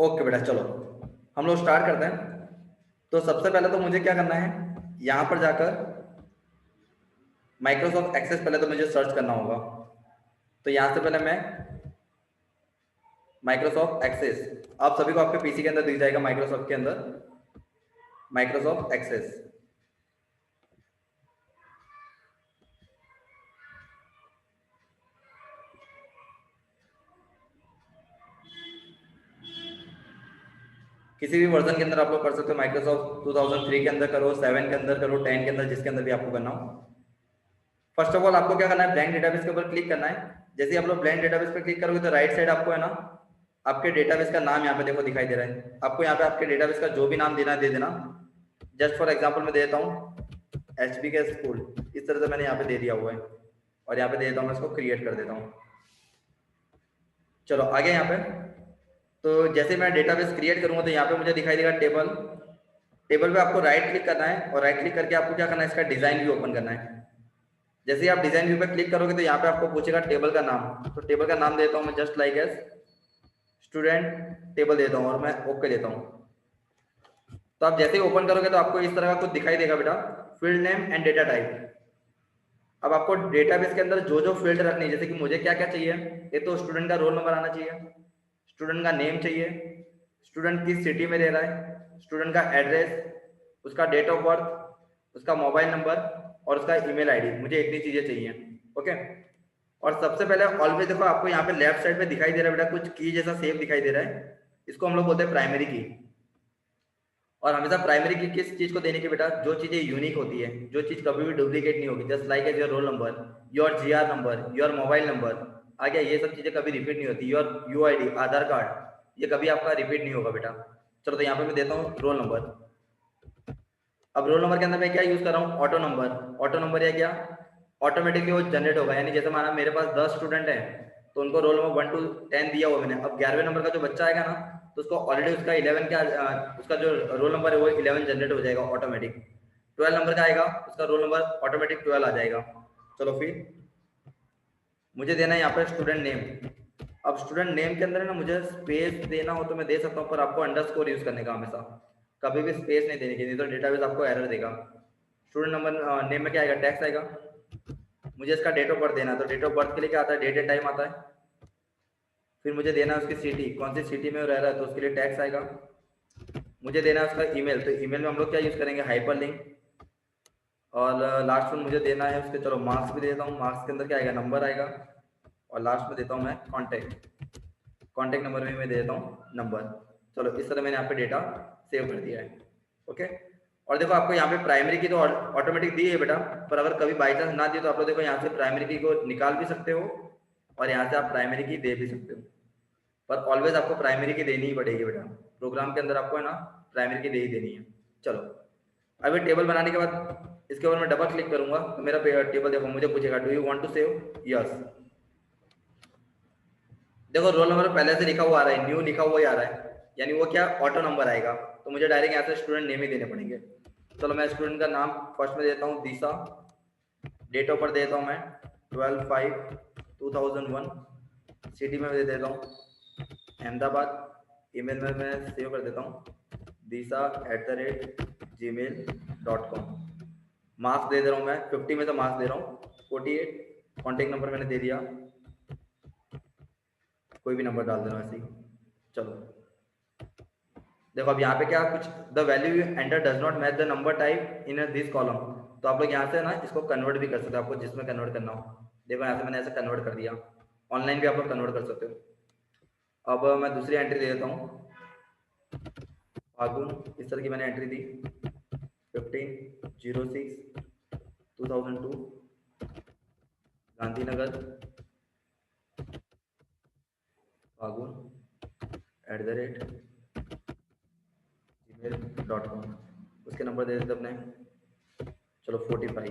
Okay बेटा, चलो हम लोग स्टार्ट करते हैं। तो सबसे पहले तो मुझे क्या करना है, यहाँ पर जाकर माइक्रोसॉफ्ट एक्सेस पहले तो मुझे सर्च करना होगा। तो यहाँ से पहले मैं माइक्रोसॉफ्ट एक्सेस, आप सभी को आपके पीसी के अंदर दिख जाएगा, माइक्रोसॉफ्ट के अंदर माइक्रोसॉफ्ट एक्सेस। किसी भी वर्जन के अंदर आप लोग कर सकते हो, माइक्रोसॉफ्ट 2003 के अंदर करो, 7 के अंदर करो, 10 के अंदर, जिसके अंदर भी आपको करना हो। फर्स्ट ऑफ ऑल आपको क्या करना है, ब्लैंक डेटाबेस के ऊपर क्लिक करना है। जैसे ही आप लोग ब्लैंक डेटाबेस पर क्लिक करोगे तो राइट साइड आपको है ना, आपके डेटाबेस का नाम यहाँ पे देखो दिखाई दे रहा है। आपको यहाँ पे आपके डेटाबेस का जो भी नाम देना है दे देना। जस्ट फॉर एग्जांपल मैं देता हूँ HBK स्कूल, इस तरह से मैंने यहाँ पे दे दिया हुआ है। और यहाँ पे दे देता हूँ, मैं इसको क्रिएट कर देता हूँ। चलो आगे यहाँ पे, तो जैसे मैं डेटाबेस क्रिएट करूंगा तो यहाँ पे मुझे दिखाई देगा टेबल। टेबल पे आपको राइट क्लिक करना है और राइट क्लिक करके आपको क्या करना है, इसका डिजाइन व्यू ओपन करना है। जैसे ही आप डिजाइन व्यू पे क्लिक करोगे तो यहाँ पे आपको पूछेगा टेबल का नाम। तो टेबल का नाम देता हूँ मैं, just like S student table देता हूँ और मैं ओके देता हूँ। तो आप जैसे ही ओपन करोगे तो आपको इस तरह का कुछ दिखाई देगा बेटा, field name and data type. अब आपको डेटाबेस के अंदर जो जो फील्ड रखनी है, जैसे कि मुझे क्या क्या चाहिए, एक तो स्टूडेंट का रोल नंबर आना चाहिए, स्टूडेंट का नेम चाहिए, स्टूडेंट किस सिटी में रह रहा है, स्टूडेंट का एड्रेस, उसका डेट ऑफ बर्थ, उसका मोबाइल नंबर और उसका ईमेल आईडी, मुझे इतनी चीजें चाहिए। ओके। और सबसे पहले ऑलवेज देखो, आपको यहाँ पे लेफ्ट साइड पे दिखाई दे रहा है बेटा कुछ की जैसा सेव दिखाई दे रहा है, इसको हम लोग बोलते हैं प्राइमरी की। और हमेशा प्राइमरी की किस चीज को देने की बेटा, जो चीजें यूनिक होती है, जो चीज कभी भी डुप्लीकेट नहीं होगी, just like as your roll number, your GR number, your mobile number आ गया, ये सब चीजें कभी रिपीट नहीं होती। योर UID आधार कार्ड, ये कभी आपका रिपीट नहीं होगा बेटा। चलो तो यहाँ पे मैं देता हूँ रोल नंबर। अब रोल नंबर के अंदर मैं क्या यूज कर रहा हूँ, ऑटो नंबर। ऑटो नंबर या क्या, ऑटोमेटिकली वो जनरेट होगा। यानी जैसे माना मेरे पास 10 स्टूडेंट हैं तो उनको रोल नंबर 1 to 10 दिया हुआ मैंने। अब 11वें नंबर का जो बच्चा आएगा ना, तो उसको ऑलरेडी उसका 11 का उसका जो रोल नंबर है वो 11 जनरेट हो जाएगा ऑटोमेटिक। 12 नंबर का आएगा, उसका रोल नंबर ऑटोमेटिक 12 आ जाएगा। चलो फिर मुझे देना है यहाँ पर स्टूडेंट नेम। अब स्टूडेंट नेम के अंदर है ना, मुझे स्पेस देना हो तो मैं दे सकता हूँ, पर आपको अंडरस्कोर यूज करने का हमेशा, कभी भी स्पेस नहीं देने की, नहीं तो डेटाबेस आपको एरर देगा। स्टूडेंट नंबर नेम में क्या आएगा, टैक्स आएगा। मुझे इसका डेट ऑफ बर्थ देना है, तो डेट ऑफ बर्थ के लिए क्या आता है, डेट एंड टाइम आता है। फिर मुझे देना है उसकी सिटी, कौन सी सिटी में रह रहा है, तो उसके लिए टैक्स आएगा। मुझे देना है उसका ईमेल, तो ईमेल में हम लोग क्या यूज करेंगे, हाइपर लिंक। और लास्ट में मुझे देना है उसके, चलो मार्क्स भी देता हूँ, मार्क्स के अंदर क्या आएगा, नंबर आएगा। और लास्ट में देता हूँ मैं कॉन्टैक्ट, कॉन्टैक्ट नंबर में मैं दे देता हूँ नंबर। चलो इस तरह मैंने यहाँ पे डेटा सेव कर दिया है। ओके। और देखो आपको यहाँ पे प्राइमरी की तो ऑटोमेटिक दी है बेटा, पर अगर कभी बाई चांस ना दी तो आप लोग देखो यहाँ से प्राइमरी की को निकाल भी सकते हो और यहाँ से आप प्राइमरी की दे भी सकते हो। पर ऑलवेज आपको प्राइमरी की देनी ही पड़ेगी बेटा, प्रोग्राम के अंदर आपको है ना प्राइमरी की दे ही देनी है। चलो अभी टेबल बनाने के बाद इसके ऊपर मैं डबल क्लिक करूंगा तो मेरा टेबल देखो मुझे पूछेगा do you want to save, yes. देखो रोल नंबर पहले से लिखा हुआ आ रहा है, न्यू लिखा हुआ ही आ रहा है, यानी वो क्या ऑटो नंबर आएगा, तो मुझे डायरेक्ट यहाँ से स्टूडेंट नेम ही देने पड़ेंगे। चलो मैं स्टूडेंट का नाम फर्स्ट में देता हूँ दिशा, डेट ऑफ बर्थ देता हूँ मैं 12/5/2001, सिटी में दे देता हूँ अहमदाबाद, ईमेल में मैं सेव कर देता हूँ disa@gmail.com। मार्क्स दे रहा हूँ मैं 50 में से मार्क्स दे रहा हूँ 48। कॉन्टेक्ट नंबर मैंने दे दिया, कोई भी नंबर डाल देना ऐसे ही। चलो देखो अब यहाँ पे क्या कुछ, the value you enter does not match the number type in this column. तो आप लोग यहाँ से ना इसको कन्वर्ट भी कर सकते हो, आपको जिसमें कन्वर्ट करना हो। देखो यहाँ से मैंने ऐसे कन्वर्ट कर दिया, ऑनलाइन भी आप लोग कन्वर्ट कर सकते हो। अब मैं दूसरी एंट्री दे देता हूँ फागुन, इस तरह की मैंने एंट्री दी 15/06/2002 गांधीनगर फागुन @gmail.com। उसके नंबर दे देते अपने, चलो 45।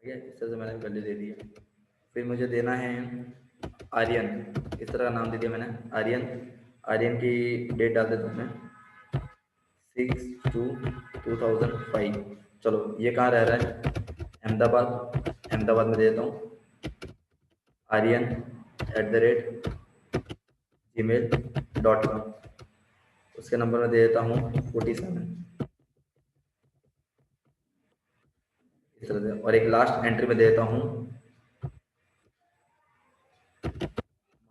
ठीक है, इस तरह से मैंने वैल्यू दे दी है। फिर मुझे देना है आर्यन, इस तरह का नाम दे दिया मैंने आर्यन। आर्यन की डेट डाल देता हूँ मैं 6/2/2005। चलो ये कहाँ रह रहा है, अहमदाबाद, अहमदाबाद में दे देता हूँ आर्यन gmail.com। उसके नंबर में दे देता हूँ 47 इस तरह से, और एक लास्ट एंट्री में दे देता हूँ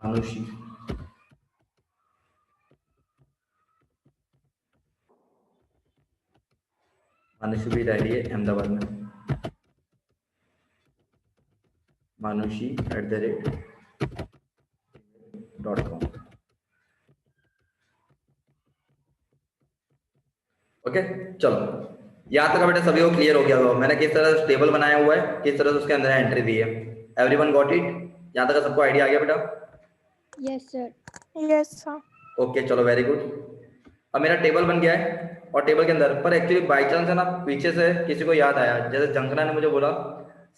मानुषी। मानुषी भी रह रही है अहमदाबाद में, manushi@gmail.com। ओके, चलो यहाँ तक बेटा सभी को क्लियर हो गया होगा मैंने किस तरह से टेबल बनाया हुआ है, किस तरह से उसके अंदर एंट्री दी है। Everyone got it? यहाँ तक सबको आइडिया आ गया बेटा? Yes sir. Yes sir. Okay चलो वेरी गुड। अब मेरा टेबल बन गया है और टेबल के अंदर पर एक्चुअली बाई चांस है ना पीछे से किसी को याद आया, जैसे जंकना ने मुझे बोला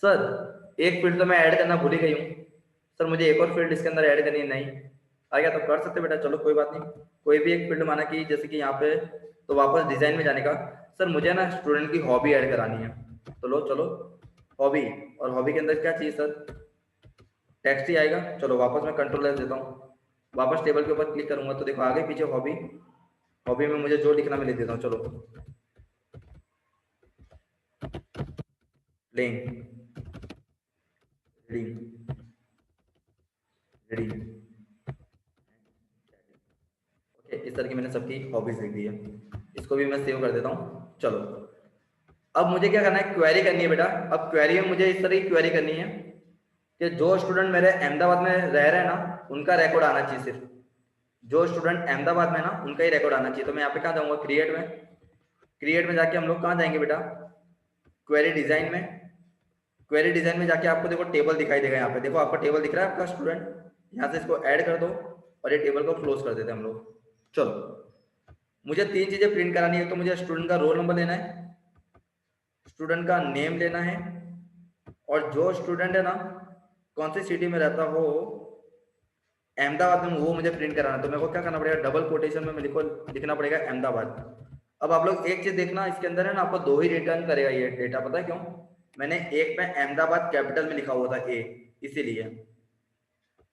सर एक फील्ड तो मैं ऐड करना भूल ही गई हूँ, सर मुझे एक और फील्ड इसके अंदर ऐड करनी है। नहीं आ गया तो कर सकते बेटा, चलो कोई बात नहीं। कोई भी एक फील्ड माना कि जैसे कि यहाँ पे तो वापस डिजाइन में जाने का, सर मुझे ना स्टूडेंट की हॉबी ऐड करानी है, तो लो चलो हॉबी, और हॉबी के अंदर क्या चाहिए सर? टेक्स्ट ही आएगा। चलो वापस मैं कंट्रोल देता हूँ, वापस टेबल के ऊपर क्लिक करूंगा तो देखो आगे पीछे हॉबी, हॉबी में मुझे जो लिखना मैं लिख देता हूँ। चलो प्लेइंग, रीडिंग, रीडिंग, ओके इस तरह की मैंने सबकी हॉबीज लिख दी है। इसको भी मैं सेव कर देता हूँ। चलो अब मुझे क्या करना है, क्वेरी करनी है बेटा। अब क्वेरी में मुझे इस तरह की क्वेरी करनी है कि जो स्टूडेंट मेरे अहमदाबाद में रह रहे हैं ना उनका रिकॉर्ड आना चाहिए, सिर्फ जो स्टूडेंट अहमदाबाद में ना उनका ही रिकॉर्ड आना चाहिए। तो मैं यहाँ पे कहाँ जाऊँगा, क्रिएट में, क्रिएट में जाके हम लोग कहाँ जाएंगे बेटा, क्वेरी डिजाइन में। क्वेरी डिजाइन में जाके आपको देखो टेबल दिखाई देगा, यहाँ पे देखो आपका टेबल दिख रहा है आपका स्टूडेंट, यहाँ से इसको ऐड कर दो और ये टेबल को क्लोज कर देते हैं हम लोग। चलो मुझे तीन चीजें प्रिंट करानी है, तो मुझे स्टूडेंट का रोल नंबर लेना है, स्टूडेंट का नेम लेना है, और जो स्टूडेंट है ना कौन सी सिटी में रहता हो अहमदाबाद में, वो मुझे प्रिंट कराना है। तो मेरे को क्या करना पड़ेगा, डबल कोटेशन में लिखना पड़ेगा अहमदाबाद। अब आप लोग एक चीज देखना, इसके अंदर है ना आपको दो ही रिटर्न करेगा ये डेटा, पता है क्यों? मैंने एक में अहमदाबाद कैपिटल में लिखा हुआ था ए, इसीलिए।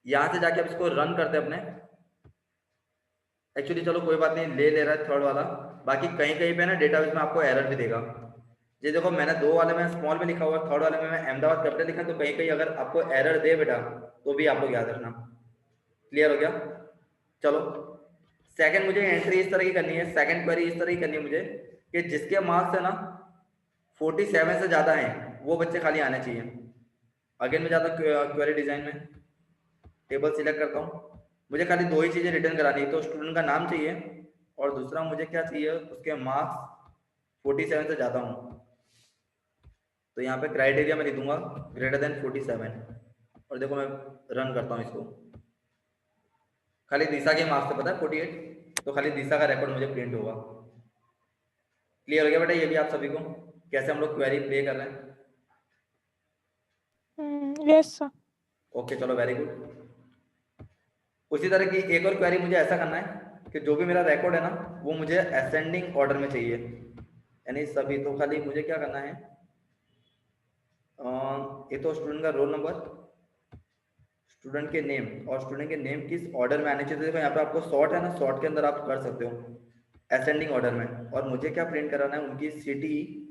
यहां से जाके अब इसको रन करते अपने, एक्चुअली चलो कोई बात नहीं, ले रहा है थर्ड वाला। बाकी कहीं कहीं पे ना डेटाबेस में आपको एरर भी देगा। ये देखो मैंने दो वाले में स्मॉल में लिखा हुआ, थर्ड वाले में मैं अहमदाबाद कैपिटल लिखा, तो कहीं कहीं अगर आपको एरर दे बेटा तो भी आप लोग याद रखना। क्लियर हो गया? चलो सेकंड मुझे एंट्री इस तरह की करनी है, सेकंड क्वेरी इस तरह की करनी है मुझे कि जिसके मार्क्स है ना 47 से ज्यादा हैं वो बच्चे खाली आने चाहिए। अगेन मैं जाता हूँ क्वेरी डिजाइन में, टेबल सिलेक्ट करता हूँ, मुझे खाली दो ही चीजें रिटर्न करानी है। तो स्टूडेंट का नाम चाहिए और दूसरा मुझे क्या चाहिए, उसके मार्क्स 47 से ज्यादा हूँ। तो यहाँ पे क्राइटेरिया में लिख दूंगा ग्रेटर देन 47, और देखो मैं रन करता हूँ इसको, खाली दिशा के मार्क्स से पता है 48, तो खाली दिशा का रिकॉर्ड मुझे प्रिंट होगा। क्लियर हो गया बेटा ये भी आप सभी को, कैसे हम लोग क्वेरी प्ले कर रहे हैं? Yes sir. ओके चलो वेरी गुड। उसी तरह की एक और क्वेरी मुझे ऐसा करना है कि जो भी मेरा रिकॉर्ड है ना वो मुझे असेंडिंग ऑर्डर में चाहिए, यानी सभी। तो खाली मुझे क्या करना है, ये तो स्टूडेंट का रोल नंबर, स्टूडेंट के नेम, और स्टूडेंट के नेम किस ऑर्डर में आने चाहिए। देखो यहाँ पे आपको सॉर्ट है ना, सॉर्ट के अंदर आप कर सकते हो असेंडिंग ऑर्डर में। और मुझे क्या प्रिंट कराना है, उनकी सिटी,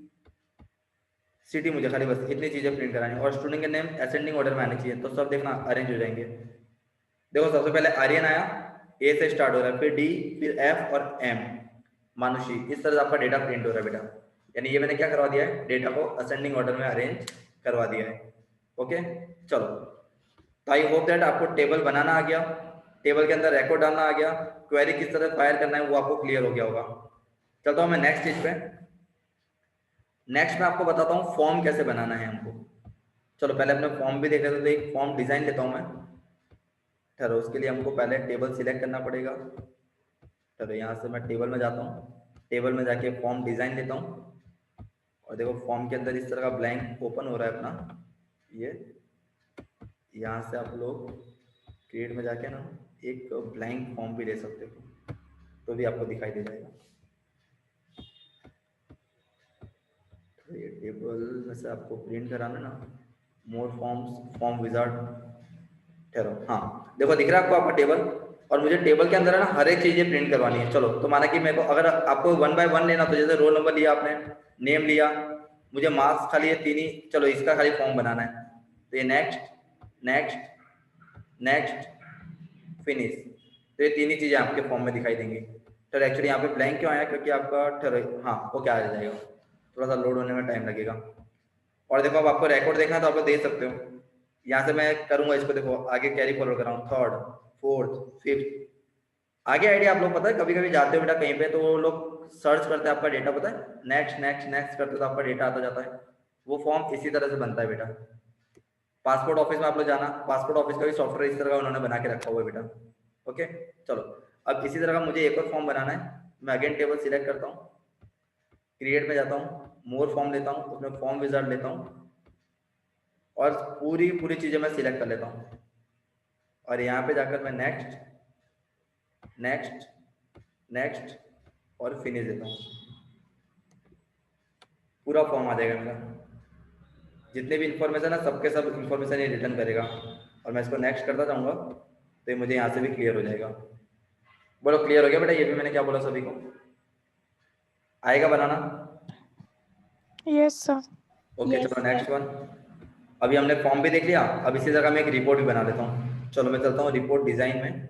सिटी मुझे खाली बस इतनी चीजें प्रिंट करानी है, और स्टूडेंट के नेम असेंडिंग ऑर्डर में आने चाहिए। तो सब देखना अरेंज हो जाएंगे। देखो सबसे पहले आर्यन आया, ए से स्टार्ट हो रहा है, फिर डी, फिर एफ और एम, मानुषी। इस तरह से आपका डेटा प्रिंट हो रहा है बेटा, यानी ये मैंने क्या करवा दिया है, डेटा को असेंडिंग ऑर्डर में अरेंज करवा दिया है। ओके चलो, तो आई होप दैट आपको टेबल बनाना आ गया, टेबल के अंदर रिकॉर्ड डालना आ गया, क्वेरी किस तरह फायर करना है वो आपको क्लियर हो गया होगा। चलता हूँ मैं नेक्स्ट चीज पे। नेक्स्ट मैं आपको बताता हूँ फॉर्म कैसे बनाना है हमको। चलो पहले अपने फॉर्म भी देख लेते, तो एक फॉर्म डिजाइन लेता हूँ मैं। चलो उसके लिए हमको पहले टेबल सिलेक्ट करना पड़ेगा। चलो यहाँ से मैं टेबल में जाता हूँ, टेबल में जाके फॉर्म डिजाइन लेता हूँ, और देखो फॉर्म के अंदर इस तरह का ब्लैंक ओपन हो रहा है अपना। ये यहाँ से आप लोग क्रिएट में जाके ना एक ब्लैंक फॉर्म भी ले सकते हो, तो भी आपको दिखाई दे जाएगा। तो ये टेबल में से आपको प्रिंट कराना ना, मोर फॉर्म्स, फॉर्म विजार्ड, ठहरो, हाँ देखो दिख रहा है आपको आपका टेबल, और मुझे टेबल के अंदर है ना हर एक चीजें प्रिंट करवानी है। चलो तो माना कि मेरे को अगर आपको 1 बाय 1 लेना, तो जैसे रोल नंबर लिया आपने, नेम लिया, मुझे मार्क्स खाली ये तीन ही, चलो इसका खाली फॉर्म बनाना है, तो ये नेक्स्ट नेक्स्ट नेक्स्ट फिनिश, तो ये तीन ही चीजें आपके फॉर्म में दिखाई देंगी। तो एक्चुअली यहाँ पे ब्लैंक क्यों आया, क्योंकि आपका ठहरो, हाँ वो क्या आ जाएगा, थोड़ा सा लोड होने में टाइम लगेगा। और देखो अब आपको रिकॉर्ड देखना है तो आप लोग देख सकते हो, यहाँ से मैं करूंगा इसको, देखो आगे कैरी फॉरवर्ड कर रहा हूँ, थर्ड फोर्थ फिफ्थ, आगे आइडिया आप लोग पता है कभी कभी जाते हो बेटा कहीं पे, तो वो लोग सर्च करते हैं आपका डेटा, पता है नेक्स्ट नेक्स्ट नेक्स्ट करते तो आपका डेटा आता जाता है। वो फॉर्म इसी तरह से बनता है बेटा। पासपोर्ट ऑफिस में आप लोग जाना, पासपोर्ट ऑफिस का भी सॉफ्टवेयर इस तरह का उन्होंने बना के रखा हुआ है बेटा। ओके चलो, अब इसी तरह का मुझे एक और फॉर्म बनाना है। मैं अगेन टेबल सिलेक्ट करता हूँ, क्रिएट में जाता हूँ, मोर फॉर्म लेता हूँ, उसमें फॉर्म विजार्ड लेता हूँ, और पूरी पूरी चीजें मैं सिलेक्ट कर लेता हूँ, और यहाँ पे जाकर मैं नेक्स्ट नेक्स्ट नेक्स्ट और फिनिश देता हूँ, पूरा फॉर्म आ जाएगा मेरा। जितने भी इंफॉर्मेशन है सबके सब इंफॉर्मेशन ये रिटर्न करेगा, और मैं इसको नेक्स्ट करता जाऊंगा तो ये मुझे यहाँ से भी क्लियर हो जाएगा। बोलो क्लियर हो गया बेटा, ये भी मैंने क्या बोला सभी को, आएगा बनाना? Yes, sir. ओके चलो नेक्स्ट वन। अभी हमने फॉर्म भी देख लिया, अब इसी जगह मैं एक रिपोर्ट भी बना लेता हूँ। चलो मैं चलता हूँ रिपोर्ट डिजाइन में,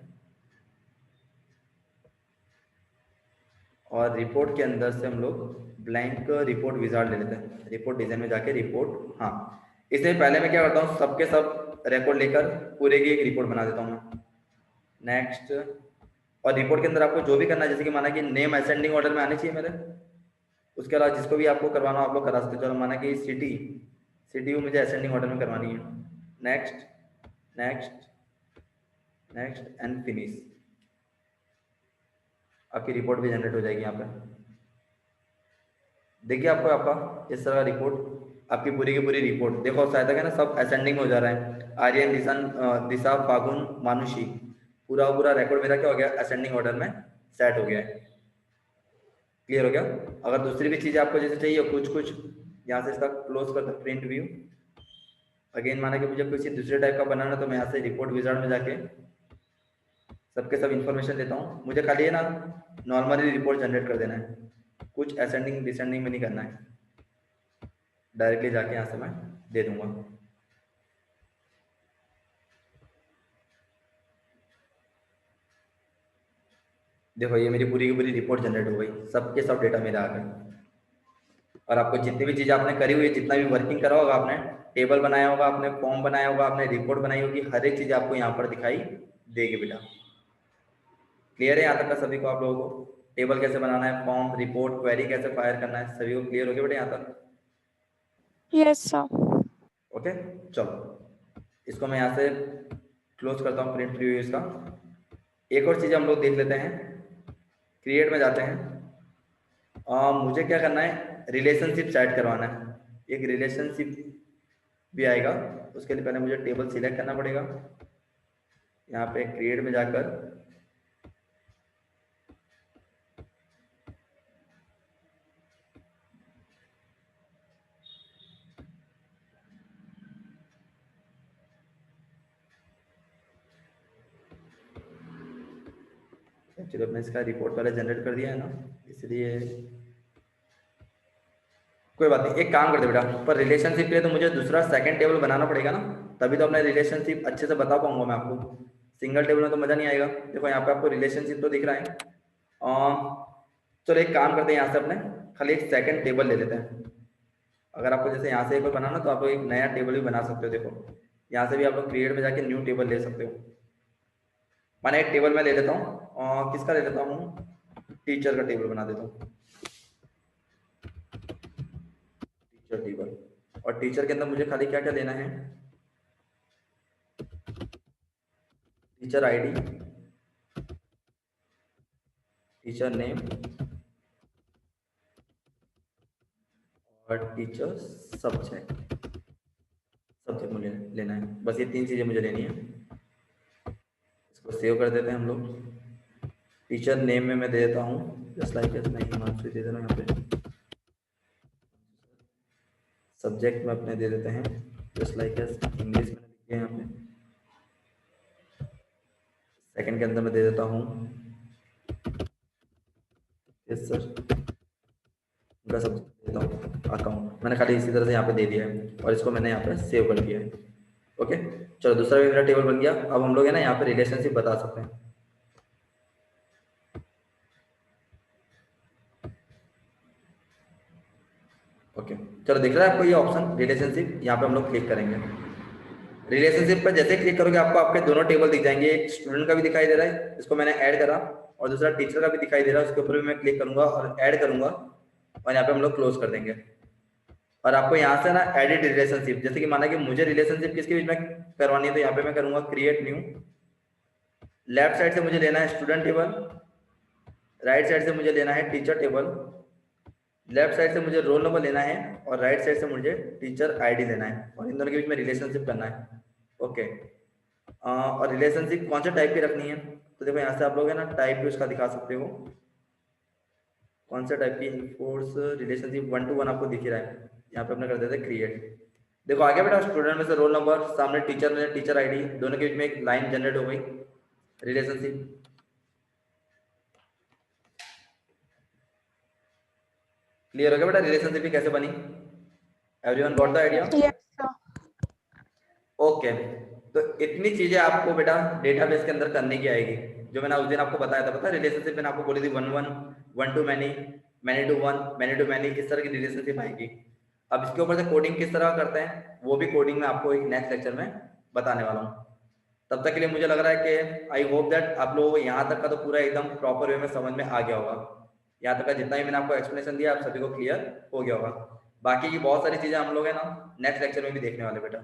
और रिपोर्ट के अंदर से हम लोग ब्लैंक रिपोर्ट विजार्ड ले लेते हैं। रिपोर्ट डिजाइन में जाके रिपोर्ट, हाँ इसलिए पहले मैं क्या करता हूँ, सबके सब रिकॉर्ड लेकर पूरे की एक रिपोर्ट बना देता हूँ मैं। नेक्स्ट, और रिपोर्ट के अंदर आपको जो भी करना है, जैसे कि माना कि नेम असेंडिंग ऑर्डर में आने चाहिए मेरे, उसके अलावा जिसको भी आपको करवाना हो आप लोग करा सकते हो। चलो माना कि सिटी सिटी को मुझे असेंडिंग ऑर्डर में करवानी है। Next next next and finish, आपकी रिपोर्ट भी जनरेट हो जाएगी यहाँ पे। देखिए आपको आपका इस तरह का रिपोर्ट, आपकी पूरी की पूरी रिपोर्ट देखो, शायद है ना सब असेंडिंग हो जा रहा है, आर्यन दिशा फागुन मानुषी, पूरा पूरा रिकॉर्ड मेरा क्या हो गया, असेंडिंग ऑर्डर में सेट हो गया है। क्लियर हो गया? अगर दूसरी भी चीजें आपको जैसे चाहिए कुछ कुछ, यहाँ से इसका क्लोज कर दो, प्रिंट व्यू। अगेन माना कि मुझे किसी दूसरे टाइप का बनाना, तो मैं यहाँ से रिपोर्ट विजार्ड में जाके सबके सब इंफॉर्मेशन लेता हूँ। मुझे खाली है ना नॉर्मली रिपोर्ट जनरेट कर देना है, कुछ असेंडिंग डिसेंडिंग में नहीं करना है, डायरेक्टली जाके यहाँ से मैं दे दूंगा। देखो ये मेरी पूरी की पूरी रिपोर्ट जनरेट हो गई, सबके सब डेटा मेरा आ गए। और आपको जितनी भी चीज़ आपने करी हुई है, जितना भी वर्किंग करा होगा आपने, टेबल बनाया होगा आपने, फॉर्म बनाया होगा आपने, रिपोर्ट बनाई होगी, हर एक चीज़ आपको यहाँ पर दिखाई देगी बेटा। क्लियर है यहाँ तक का सभी को? आप लोगों को टेबल कैसे बनाना है, फॉर्म, रिपोर्ट, क्वेरी कैसे फायर करना है, सभी को क्लियर हो गया बेटा यहाँ तक? Yes, sir. ओके चलो, इसको मैं यहाँ से क्लोज करता हूँ, प्रिंट प्रीव्यू इसका। एक और चीज़ हम लोग देख लेते हैं, क्रिएट में जाते हैं। मुझे क्या करना है, रिलेशनशिप सेट करवाना है, एक रिलेशनशिप भी आएगा। उसके लिए पहले मुझे टेबल सिलेक्ट करना पड़ेगा, यहाँ पे क्रिएट में जाकर एक्चुअली अपने इसका रिपोर्ट पहले जनरेट कर दिया है ना, इसलिए कोई बात नहीं। एक काम कर दे बेटा, पर रिलेशनशिप के लिए तो मुझे दूसरा सेकंड टेबल बनाना पड़ेगा ना, तभी तो अपना रिलेशनशिप अच्छे से बता पाऊंगा मैं आपको। सिंगल टेबल में तो मजा नहीं आएगा। देखो यहाँ पे आपको रिलेशनशिप तो दिख रहा है। चलो एक काम करते हैं, यहाँ से अपने खाली एक सेकंड टेबल ले लेते हैं। अगर आपको जैसे यहाँ से एक बार बनाना, तो आप लोग एक नया टेबल भी बना सकते हो। देखो यहाँ से भी आप लोग क्रिएट में जाके न्यू टेबल ले सकते हो। मैंने एक टेबल में ले लेता हूँ, किसका ले लेता हूँ, टीचर का टेबल बना देता हूँ, टीचर टेबल। और टीचर के अंदर मुझे खाली क्या क्या लेना है, टीचर आईडी, टीचर नेम और टीचर सब्जेक्ट। सब्जेक्ट मुझे लेना है, बस ये तीन चीजें मुझे लेनी है। इसको सेव कर देते हैं हम लोग। टीचर नेम में मैं दे देता हूँ जस्ट लाइक एस, नहीं हिमांशु दे देना यहाँ पे। सब्जेक्ट में अपने दे देते हैं जस्ट लाइक एस, इंग्लिश में लिखिए यहाँ पे। सेकंड के अंदर मैं दे देता हूँ यस सर, उनका सब देता हूँ अकाउंट, मैंने खाली इसी तरह से यहाँ पे दे दिया है और इसको मैंने यहाँ पे सेव कर दिया है। ओके, चलो दूसरा भी मेरा टेबल बन गया। अब हम लोग है ना यहाँ पे रिलेशनशिप बता सकते हैं। ओके, चलो दिख रहा है आपको ये ऑप्शन रिलेशनशिप, यहाँ पे हम लोग क्लिक करेंगे। रिलेशनशिप पर जैसे क्लिक करोगे आपको आपके दोनों टेबल दिख जाएंगे, एक स्टूडेंट का भी दिखाई दे रहा है, इसको मैंने ऐड करा, और दूसरा टीचर का भी दिखाई दे रहा है, उसके ऊपर भी मैं क्लिक करूंगा और ऐड करूंगा, और यहाँ पे हम लोग क्लोज कर देंगे। और आपको यहाँ से ना एडिट रिलेशनशिप, जैसे कि माना कि मुझे रिलेशनशिप किसके बीच में करवानी है, तो यहाँ पे मैं करूंगा क्रिएट न्यू। लेफ्ट साइड से मुझे लेना है स्टूडेंट टेबल, राइट साइड से मुझे लेना है टीचर टेबल, लेफ्ट साइड से मुझे रोल नंबर लेना है, और राइट साइड से मुझे टीचर आईडी लेना है, और इन दोनों के बीच में रिलेशनशिप करना है। ओके, और रिलेशनशिप कौन से टाइप की रखनी है, तो देखो यहाँ से आप लोग है ना टाइप भी उसका दिखा सकते हो, कौन सा टाइप की फोर्स रिलेशनशिप 1 to 1 आपको दिख रहा है, यहाँ पे अपने कर देते हैं क्रिएट। देखो आ गया बेटा, स्टूडेंट में से रोल नंबर, सामने टीचर में टीचर आईडी, दोनों के बीच में एक लाइन जनरेट हो गई रिलेशनशिप। क्लियर हो गया बेटा रिलेशनशिप भी कैसे बनी? Everyone got the idea? Yes, sir. Okay, तो इतनी चीजें आपको बेटा डेटाबेस के अंदर करने की आएगी, जो मैंने उस दिन आपको बताया था, पता है रिलेशनशिप मैंने आपको बोली थी 1-1, 1-to-many, many-to-1, many-to-many, इस तरह की रिलेशनशिप आएगी। अब इसके ऊपर से कोडिंग किस तरह करते हैं वो भी कोडिंग में आपको एक नेक्स्ट लेक्चर में बताने वाला हूँ। तब तक के लिए मुझे लग रहा है कि आई होप दैट आप लोगों को यहाँ तक का तो पूरा एकदम प्रॉपर वे में समझ में आ गया होगा। यहाँ तक का जितना ही मैंने आपको एक्सप्लेनेशन दिया आप सभी को क्लियर हो गया होगा। बाकी की बहुत सारी चीजें हम लोग है ना नेक्स्ट लेक्चर में भी देखने वाले बेटा।